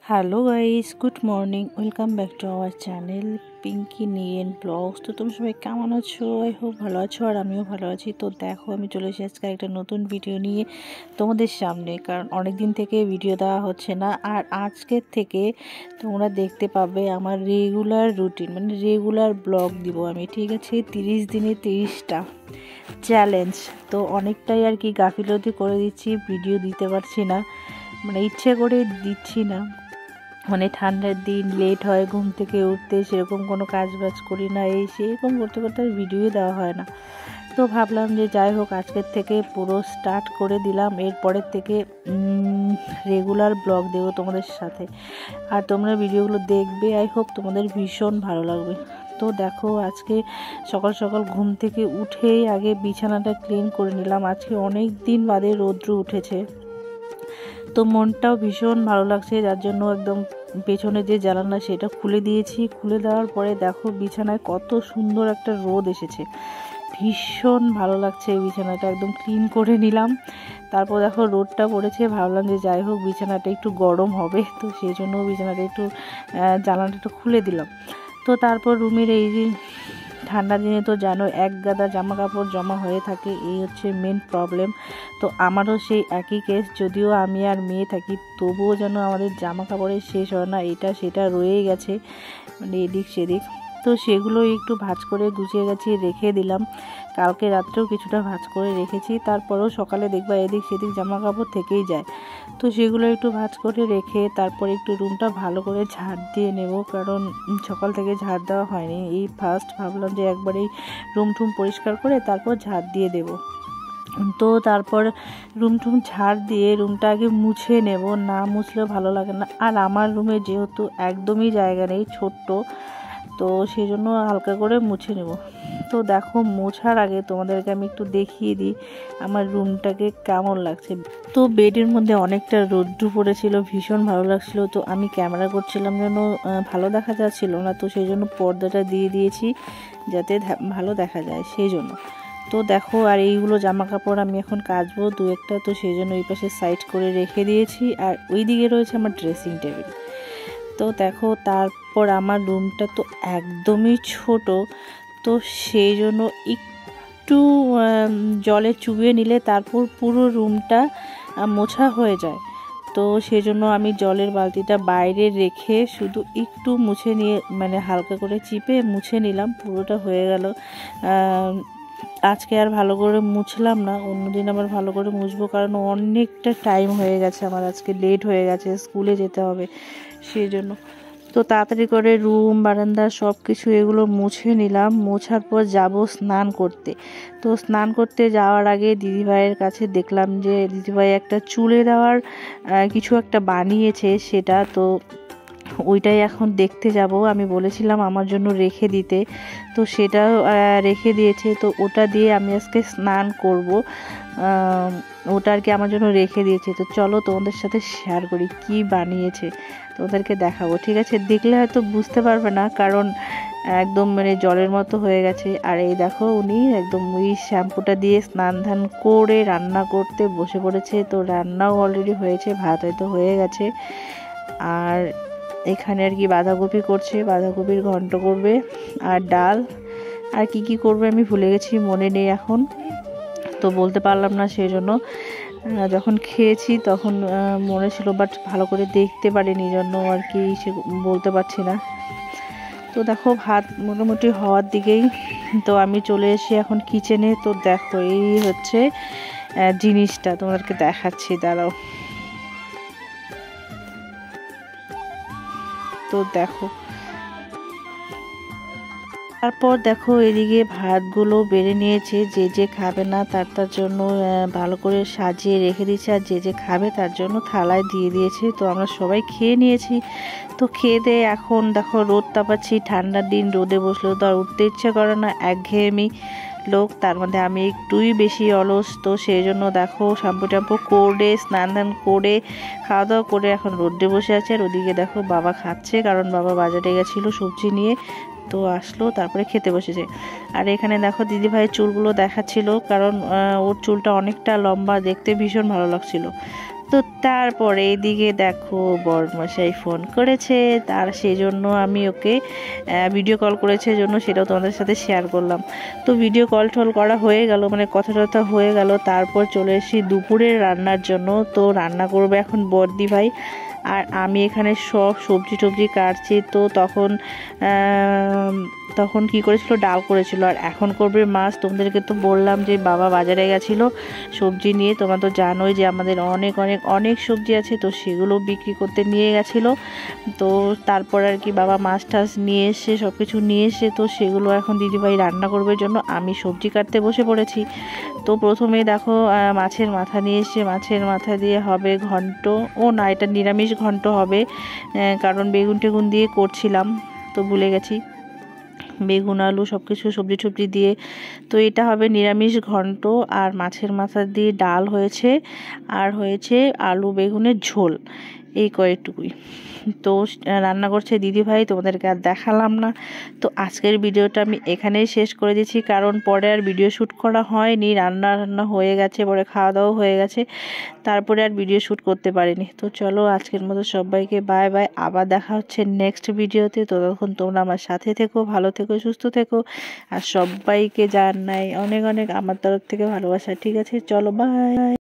Hello guys, good morning. Welcome back to our channel Pinki নিয়েন blogs. তো তোমরা সবাই কেমন আছো? আই হোপ ভালো আছো, আর আমিও ভালো আছি। তো দেখো, আমি চলে এসেছি আজকে একটা নতুন ভিডিও নিয়ে তোমাদের সামনে, কারণ অনেক দিন থেকে ভিডিও দেওয়া হচ্ছে না। আর আজকের থেকে তোমরা দেখতে পাবে আমার রেগুলার রুটিন, মানে রেগুলার ব্লগ দিব আমি, ঠিক আছে? 30 দিনে 30টা চ্যালেঞ্জ। তো অনেকটাই আর কি গাফিলতি করে দিচ্ছি, ভিডিও দিতে পারছি না, মানে ইচ্ছে করে দিচ্ছি না। মানে ঠান্ডার দিন লেট হয় ঘুম থেকে উঠতে, সেরকম কোনো কাজ বাজ করি না, এই সেরকম করতে করতে আর ভিডিও দেওয়া হয় না। তো ভাবলাম যে যাই হোক, আজকের থেকে পুরো স্টার্ট করে দিলাম। এরপরের থেকে রেগুলার ব্লগ দেবো তোমাদের সাথে, আর তোমরা ভিডিওগুলো দেখবে। আই হোপ তোমাদের ভীষণ ভালো লাগবে। তো দেখো, আজকে সকাল সকাল ঘুম থেকে উঠেই আগে বিছানাটা ক্লিন করে নিলাম। আজকে অনেক দিন বাদে রৌদ্র উঠেছে, তো মনটাও ভীষণ ভালো লাগছে, যার জন্য একদম পেছনে যে জানালা সেটা খুলে দিয়েছি। খুলে দেওয়ার পরে দেখো বিছানায় কত সুন্দর একটা রোদ এসেছে, ভীষণ ভালো লাগছে। বিছানাটা একদম ক্লিন করে নিলাম। তারপর দেখো রোদটা পড়েছে, ভাবলাম যে যাই হোক বিছানাটা একটু গরম হবে, তো সেই জন্য বিছানাটা একটু জানালাটা একটু খুলে দিলাম। তো তারপর রুমের এই যে ঠান্ডা দিনে তো জানো এক গাদা জামা কাপড় জমা হয়ে থাকে, এই হচ্ছে মেন প্রবলেম। তো আমারও সেই একই কেস, যদিও আমি আর মেয়ে থাকি, তবুও যেন আমাদের জামা কাপড়ের শেষ হয় না, এটা সেটা রয়ে গেছে, মানে এদিক সেদিক। তো সেগুলো একটু ভাঁজ করে গুছিয়ে গেছি, রেখে দিলাম। কালকে রাত্রেও কিছুটা ভাঁজ করে রেখেছি, তারপরেও সকালে দেখবা এদিক সেদিক জামা কাপড় থেকেই যায়। তো সেগুলো একটু ভাঁজ করে রেখে তারপর একটু রুমটা ভালো করে ঝাড় দিয়ে নেব, কারণ সকাল থেকে ঝাড় দেওয়া হয়নি। এই ফার্স্ট ভাবলাম যে একবারেই রুম টুম পরিষ্কার করে তারপর ঝাড় দিয়ে দেব। তো তারপর রুম টুম ঝাড় দিয়ে রুমটা আগে মুছে নেব, না মুছলেও ভালো লাগে না। আর আমার রুমে যেহেতু একদমই জায়গা নেই, ছোট্ট, তো সেই জন্য হালকা করে মুছে নেব। তো দেখো, মোছার আগে তোমাদেরকে আমি একটু দেখিয়ে দিই আমার রুমটাকে কেমন লাগছে। তো বেডের মধ্যে অনেকটা রোদ্দুর পড়েছিল, ভীষণ ভালো লাগছিল। তো আমি ক্যামেরা করছিলাম যেন ভালো দেখা যাচ্ছিল না, তো সেই জন্য পর্দাটা দিয়ে দিয়েছি যাতে ভালো দেখা যায়, সেই জন্য। তো দেখো, আর এইগুলো জামা কাপড় আমি এখন কাচবো দু একটা, তো সেই জন্য ওই পাশে সাইড করে রেখে দিয়েছি। আর ওই দিকে রয়েছে আমার ড্রেসিং টেবিল। তো দেখো, তারপর আমার রুমটা তো একদমই ছোট, তো সেই জন্য একটু জলে চুবিয়ে নিলে তারপর পুরো রুমটা মোছা হয়ে যায়। তো সেজন্য আমি জলের বালতিটা বাইরে রেখে শুধু একটু মুছে নিয়ে, মানে হালকা করে চিপে মুছে নিলাম, পুরোটা হয়ে গেল। আজকে আর ভালো করে মুছলাম না, অন্যদিন আবার ভালো করে মুছবো, কারণ অনেকটা টাইম হয়ে গেছে আমার, আজকে লেট হয়ে গেছে, স্কুলে যেতে হবে, সেই জন্য। তো তাড়াতাড়ি করে রুম বারান্দা সব কিছু এগুলো মুছে নিলাম। মোছার পর যাব স্নান করতে। তো স্নান করতে যাওয়ার আগে দিদিভাইয়ের কাছে দেখলাম যে দিদিভাই একটা চুলে দেওয়ার কিছু একটা বানিয়েছে, সেটা তো ওইটাই এখন দেখতে যাব। আমি বলেছিলাম আমার জন্য রেখে দিতে, তো সেটাও রেখে দিয়েছে। তো ওটা দিয়ে আমি আজকে স্নান করব, ওটা আর কি আমার জন্য রেখে দিয়েছে। তো চলো তোমাদের সাথে শেয়ার করি কি বানিয়েছে, তোমাদেরকে দেখাবো, ঠিক আছে? দেখলে হয়তো বুঝতে পারবে না, কারণ একদম মানে জলের মতো হয়ে গেছে। আর এই দেখো, উনি একদম ওই শ্যাম্পুটা দিয়ে স্নান ধান করে রান্না করতে বসে পড়েছে। তো রান্নাও অলরেডি হয়েছে, ভাত হয়তো হয়ে গেছে। আর এখানে আর কি বাঁধাকপি করছে, বাঁধাকপির ঘন্ট করবে, আর ডাল, আর কি কি করবে আমি ভুলে গেছি, মনে নেই এখন, তো বলতে পারলাম না। সেই জন্য যখন খেয়েছি তখন মনে ছিল, বাট ভালো করে দেখতে পারিনি, জন্য আর কি সে বলতে পারছি না। তো দেখো, ভাত মোটামুটি হওয়ার দিকেই। তো আমি চলে এসে এখন কিচেনে। তো দেখো, এই হচ্ছে জিনিসটা তোমাদেরকে দেখাচ্ছি, দাঁড়াও। তো দেখো, তারপর দেখো এদিকে ভাতগুলো বেড়ে নিয়েছে, যে যে খাবে না তার জন্য ভালো করে সাজিয়ে রেখে দিয়েছে, আর যে যে খাবে তার জন্য থালায় দিয়ে দিয়েছে। তো আমরা সবাই খেয়ে নিয়েছি। তো খেয়ে দিয়ে এখন দেখো রোদ তাপাচ্ছি, ঠান্ডার দিন রোদে বসলেও তো আর উঠতে ইচ্ছে করে না, একঘেয়েমি লোক, তার মধ্যে আমি একটুই বেশি অলস। তো সেই জন্য দেখো শ্যাম্পু ট্যাম্পু করে স্নান ধান করে খাওয়া দাওয়া করে এখন রোদে বসে আছে। আর ওদিকে দেখো বাবা খাচ্ছে, কারণ বাবা বাজারে গেছিলো সবজি নিয়ে, তো আসলো তারপরে খেতে বসেছে। আর এখানে দেখো দিদিভাইয়ের চুলগুলো দেখাচ্ছিল, কারণ ওর চুলটা অনেকটা লম্বা, দেখতে ভীষণ ভালো লাগছিল। তো তারপরে এদিকে দেখো বরমশাই ফোন করেছে, তার সেই জন্য আমি ওকে ভিডিও কল করেছে জন্য সেটাও তোমাদের সাথে শেয়ার করলাম। তো ভিডিও কল টল করা হয়ে গেল, মানে কথা টথা হয়ে গেল, তারপর চলে এসেছি দুপুরের রান্নার জন্য। তো রান্না করবে এখন বর্দি ভাই, আর আমি এখানে সব সবজি টবজি কাটছি। তো তখন কি করেছিল, ডাল করেছিল, আর এখন করবে মাছ। তোমাদেরকে তো বললাম যে বাবা বাজারে গেছিলো সবজি নিয়ে, তোমরা তো জানোই যে আমাদের অনেক অনেক অনেক সবজি আছে, তো সেগুলো বিক্রি করতে নিয়ে গেছিলো। তো তারপর আর কি বাবা মাছ টাছ নিয়ে এসে সব কিছু নিয়ে এসে, তো সেগুলো এখন দিদিভাই রান্না করবে জন্য আমি সবজি কাটতে বসে পড়েছি। তো প্রথমে দেখো মাছের মাথা নিয়ে এসে মাছের মাথা দিয়ে হবে ঘন্ট। ও না, এটা নিরামিষ ঘন্ট হবে, কারণ বেগুন টেগুন দিয়ে করছিলাম তো ভুলে গেছি, বেগুন আলু সব কিছু সবজি টবজি দিয়ে। তো এটা হবে নিরামিষ ঘন্ট, আর মাছের মাথা দিয়ে ডাল হয়েছে, আর হয়েছে আলু বেগুনের ঝোল, এই কয়েকটুকুই। তো রান্না করছে দিদিভাই, তোমাদেরকে আর দেখালাম না। তো আজকের ভিডিওটা আমি এখানেই শেষ করে দিচ্ছি, কারণ পরে আর ভিডিও শ্যুট করা হয়নি, রান্না হয়ে গেছে, পরে খাওয়া দাওয়া হয়ে গেছে, তারপরে আর ভিডিও শ্যুট করতে পারিনি। তো চলো আজকের মতো সবাইকে বাই বাই, আবার দেখা হচ্ছে নেক্সট ভিডিওতে। ততক্ষণ তোমরা আমার সাথে থেকো, ভালো থেকো, সুস্থ থেকো, আর সবাইকে জানাই অনেক অনেক আমার তরফ থেকে ভালোবাসা। ঠিক আছে, চলো বাই।